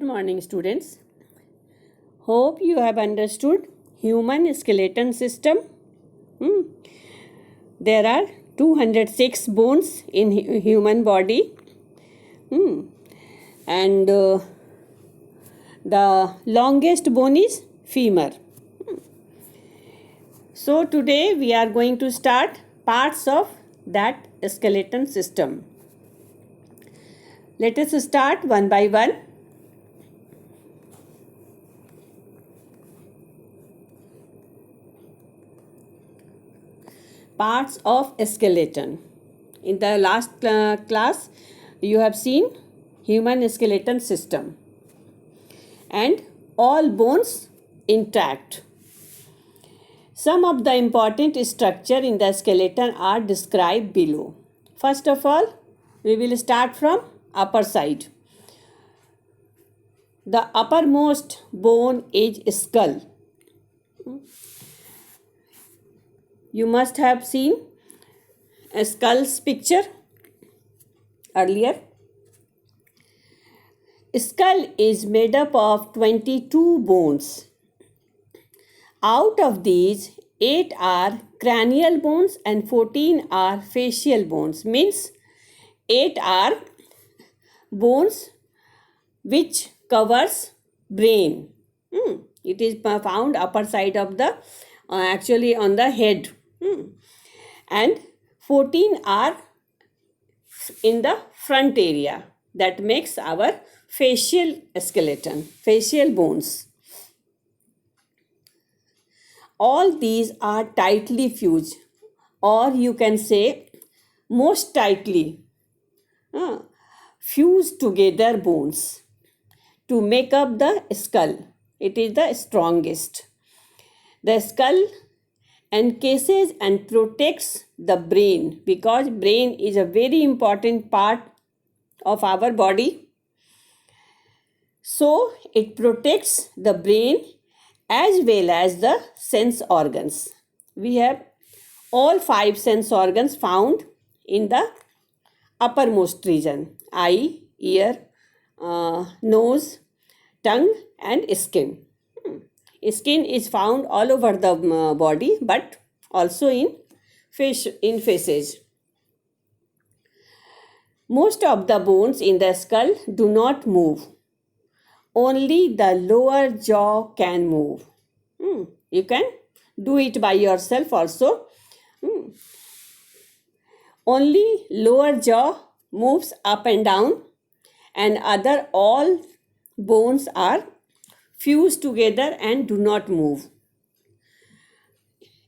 Good morning, students. Hope you have understood human skeleton system. There are 206 bones in human body. And the longest bone is femur. So today we are going to start parts of that skeleton system. Let us start one by one. Parts of skeleton. In the last class, you have seen human skeleton system and all bones intact. Some of the important structure in the skeleton are described below. First of all, we will start from upper side. The uppermost bone is skull. You must have seen a skull's picture earlier. Skull is made up of 22 bones. Out of these, 8 are cranial bones and 14 are facial bones. Means 8 are bones which covers brain. It is found upper side of the actually on the head. And 14 are in the front area. That makes our facial skeleton, facial bones. All these are tightly fused, or you can say most tightly fused together bones to make up the skull. It is the strongest. The skull encases and protects the brain because brain is a very important part of our body. So it protects the brain as well as the sense organs. We have all 5 sense organs found in the uppermost region: eye, ear, nose, tongue and skin. Skin is found all over the body but also in faces. Most of the bones in the skull do not move. Only the lower jaw can move. You can do it by yourself also. Only lower jaw moves up and down, and other all bones are fused together and do not move.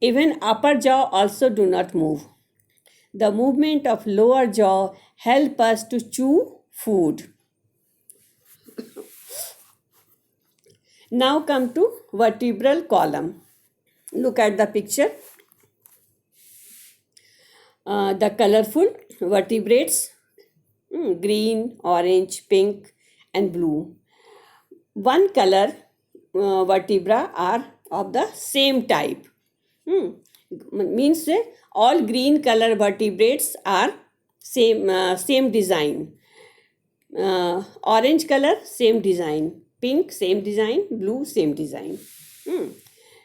Even upper jaw also do not move. The movement of lower jaw help us to chew food. Now come to vertebral column. Look at the picture. The colorful vertebrates, green, orange, pink and blue. One color vertebra are of the same type. Means all green color vertebrates are same design. Orange color, same design. Pink, same design. Blue, same design.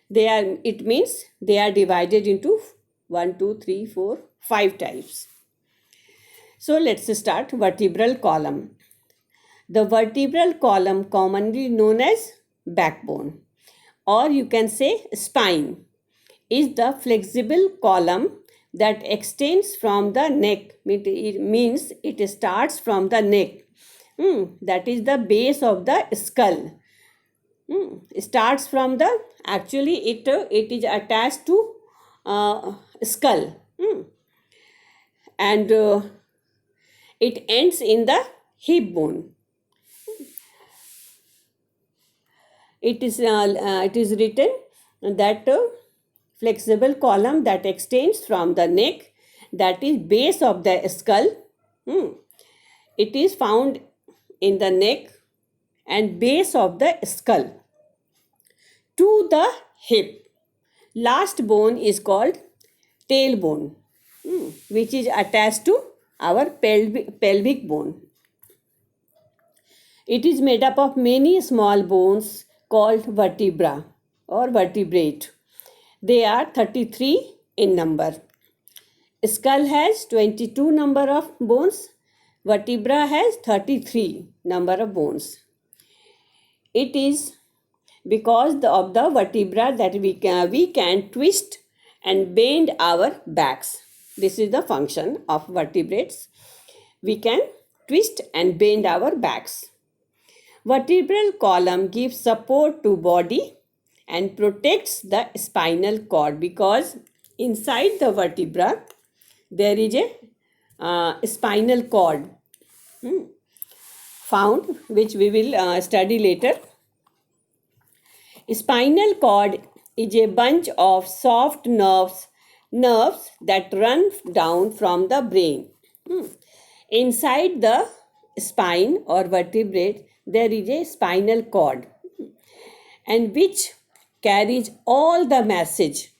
It means they are divided into 1, 2, 3, 4, 5 types. So let's start vertebral column. The vertebral column, commonly known as backbone, or you can say spine, is the flexible column that extends from the neck. It means it starts from the neck. That is the base of the skull. Starts from the, actually it is attached to skull. And it ends in the hip bone. It is written that flexible column that extends from the neck, that is base of the skull. It is found in the neck and base of the skull to the hip. Last bone is called tailbone, which is attached to our pelvic bone. It is made up of many small bones called vertebra or vertebrate. They are 33 in number. Skull has 22 number of bones. Vertebra has 33 number of bones. It is because of the vertebra that we can twist and bend our backs. This is the function of vertebrates. We can twist and bend our backs. Vertebral column gives support to body and protects the spinal cord, because inside the vertebra there is a spinal cord found, which we will study later. Spinal cord is a bunch of soft nerves that run down from the brain. Inside the spine or vertebrate there is a spinal cord, and which carries all the message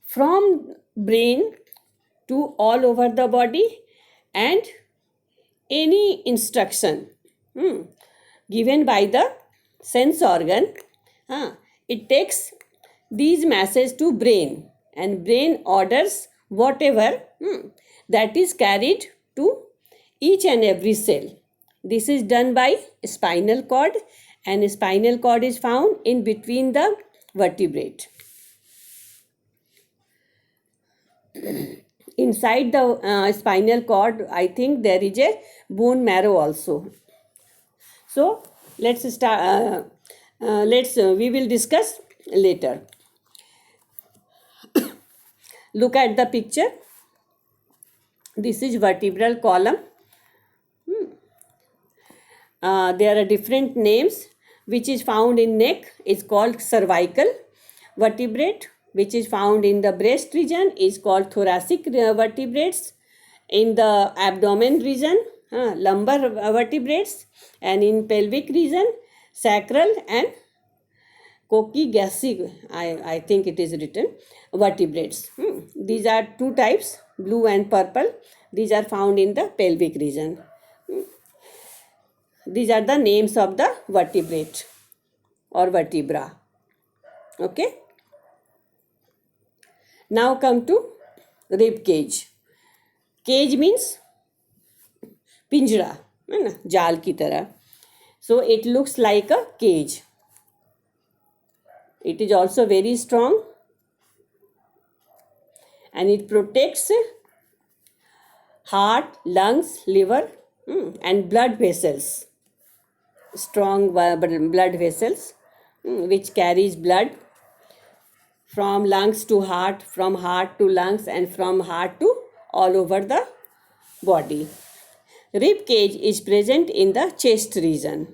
from brain to all over the body, and any instruction given by the sense organ, it takes these messages to brain, and brain orders whatever that is carried to each and every cell. This is done by spinal cord, and spinal cord is found in between the vertebrate. Inside the spinal cord, I think there is a bone marrow also. So let's start. We will discuss later. Look at the picture. This is vertebral column. There are different names. Which is found in neck is called cervical. Vertebrate which is found in the breast region is called thoracic vertebrates. In the abdomen region, lumbar vertebrates, and in pelvic region, sacral and coccygeacic, I think it is written, vertebrates. These are two types, blue and purple. These are found in the pelvic region. These are the names of the vertebrate or vertebra. Okay. Now come to rib cage. Cage means pinjra, है ना, जाल की तरह. So it looks like a cage. It is also very strong, and it protects heart, lungs, liver, and blood vessels. Strong blood vessels which carries blood from lungs to heart, from heart to lungs, and from heart to all over the body. Rib cage is present in the chest region,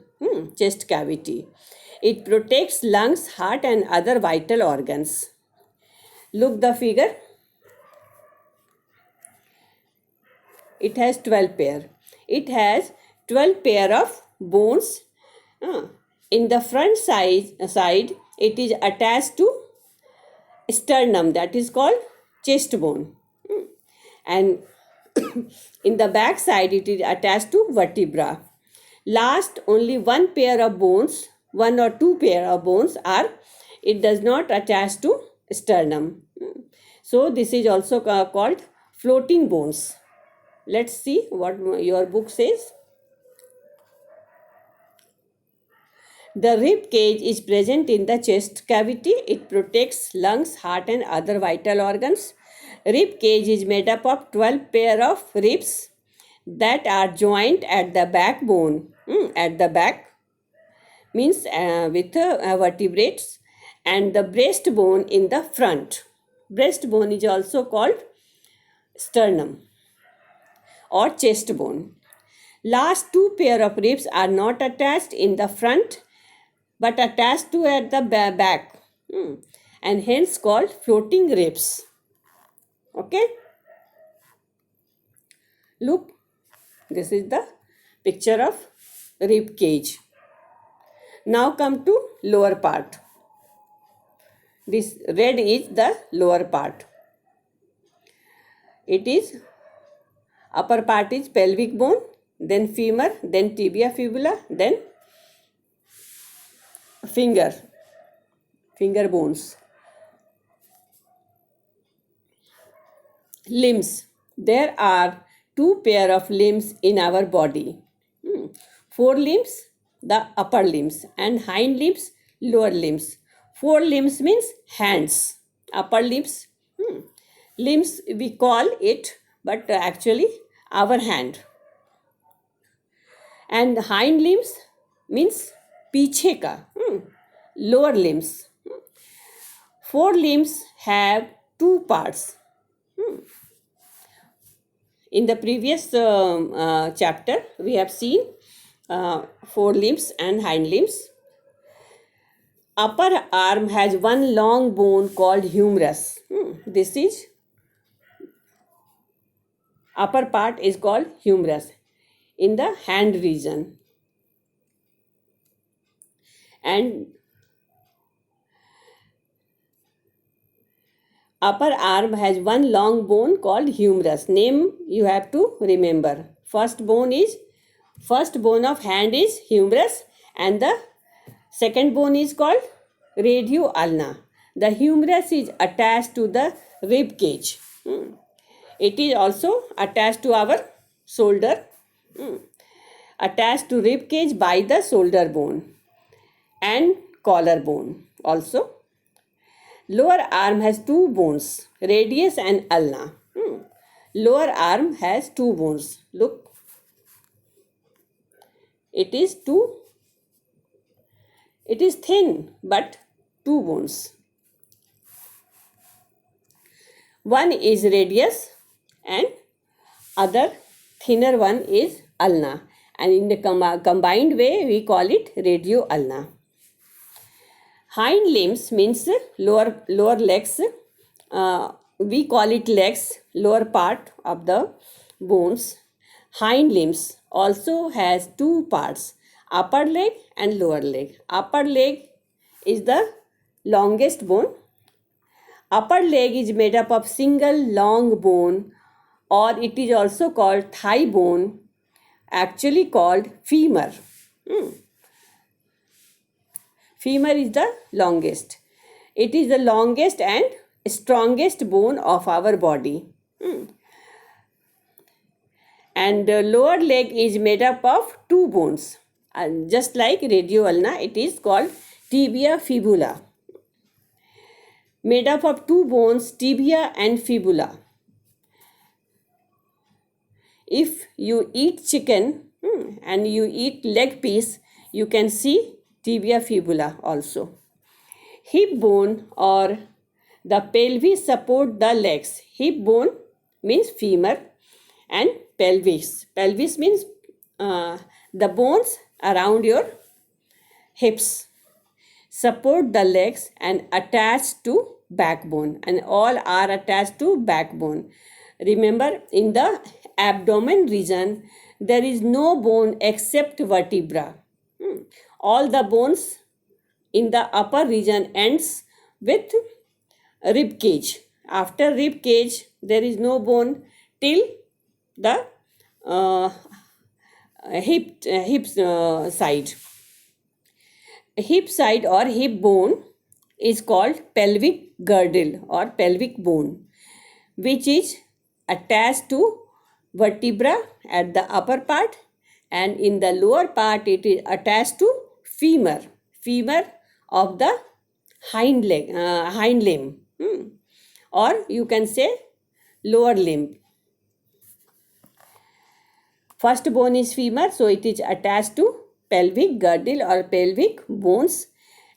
chest cavity. It protects lungs, heart, and other vital organs. Look the figure. It has 12 pair. It has 12 pair of bones. In the front side, it is attached to sternum, that is called chest bone. And in the back side, it is attached to vertebra. Last, only one pair of bones, one or two pair of bones are, it does not attach to sternum. So this is also called floating bones. Let's see what your book says. The rib cage is present in the chest cavity. It protects lungs, heart, and other vital organs. Rib cage is made up of 12 pair of ribs that are joined at the backbone. At the back means with vertebrates, and the breastbone in the front. Breastbone is also called sternum or chest bone. Last two pair of ribs are not attached in the front but attached to at the back, and hence called floating ribs. Okay. Look, this is the picture of rib cage. Now come to lower part. This red is the lower part. It is, upper part is pelvic bone, then femur, then tibia fibula, then finger bones. Limbs. There are two pair of limbs in our body. Forelimbs, the upper limbs, and hind limbs, lower limbs. Forelimbs means hands. Upper limbs, limbs we call it, but actually our hand. And hind limbs means पीछे का, lower limbs. Forelimbs have two parts. In the previous chapter, we have seen forelimbs and hind limbs. Upper arm has one long bone called humerus. This is upper part is called humerus in the hand region. And upper arm has one long bone called humerus. Name you have to remember. First bone of hand is humerus, and the second bone is called radio ulna. The humerus is attached to the rib cage. It is also attached to our shoulder, attached to rib cage by the shoulder bone and collar bone also. Lower arm has two bones, radius and ulna. Lower arm has two bones. Look, it is thin, but two bones. One is radius and other thinner one is ulna, and in the combined way we call it radio ulna. Hind limbs means lower legs. We call it legs, lower part of the bones. Hind limbs also has two parts, upper leg and lower leg. Upper leg is the longest bone. Upper leg is made up of single long bone, or it is also called thigh bone, actually called femur. Femur is the longest. It is the longest and strongest bone of our body. And the lower leg is made up of two bones. And just like radio ulna, it is called tibia fibula. Made up of two bones, tibia and fibula. If you eat chicken and you eat leg piece, you can see tibia fibula also. Hip bone or the pelvis support the legs. Hip bone means femur, and pelvis. Pelvis means the bones around your hips support the legs and attached to backbone, and all are attached to backbone. Remember, in the abdomen region there is no bone except vertebra. All the bones in the upper region ends with rib cage. After rib cage there is no bone till the hip side. Hip side or hip bone is called pelvic girdle or pelvic bone, which is attached to vertebra at the upper part, and in the lower part it is attached to femur of the hind limb, or you can say lower limb. First bone is femur, so it is attached to pelvic girdle or pelvic bones,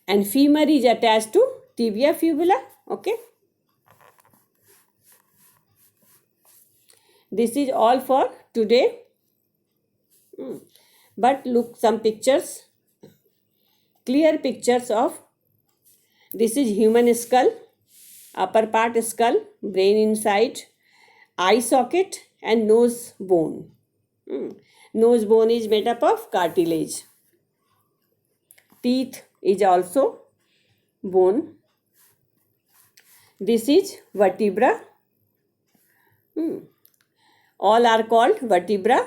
and femur is attached to tibia fibula. Okay. This is all for today. But look, some pictures, clear pictures of, this is human skull, upper part skull, brain inside, eye socket and nose bone. Nose bone is made up of cartilage. Teeth is also bone. This is vertebra. All are called vertebra.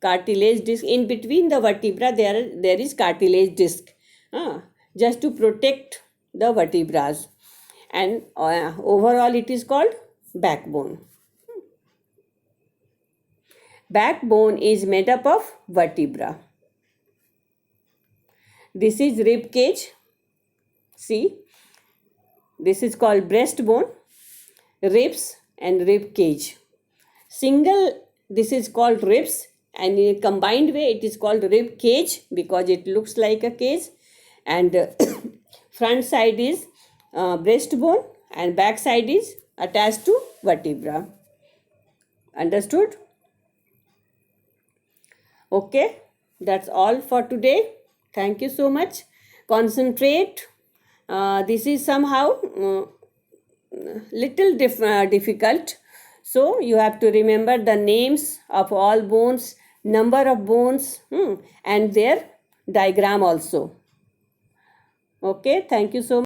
cartilage disc. In between the vertebra there is cartilage disc, just to protect the vertebrae, and overall it is called backbone. Backbone is made up of vertebra. This is rib cage. See, this is called breastbone, ribs and rib cage. Single, this is called ribs, and in a combined way it is called rib cage because it looks like a cage. And front side is breastbone and back side is attached to vertebra. Understood? Okay, that's all for today. Thank you so much. Concentrate. This is somehow little difficult. So you have to remember the names of all bones, number of bones, and their diagram also. Okay, thank you so much.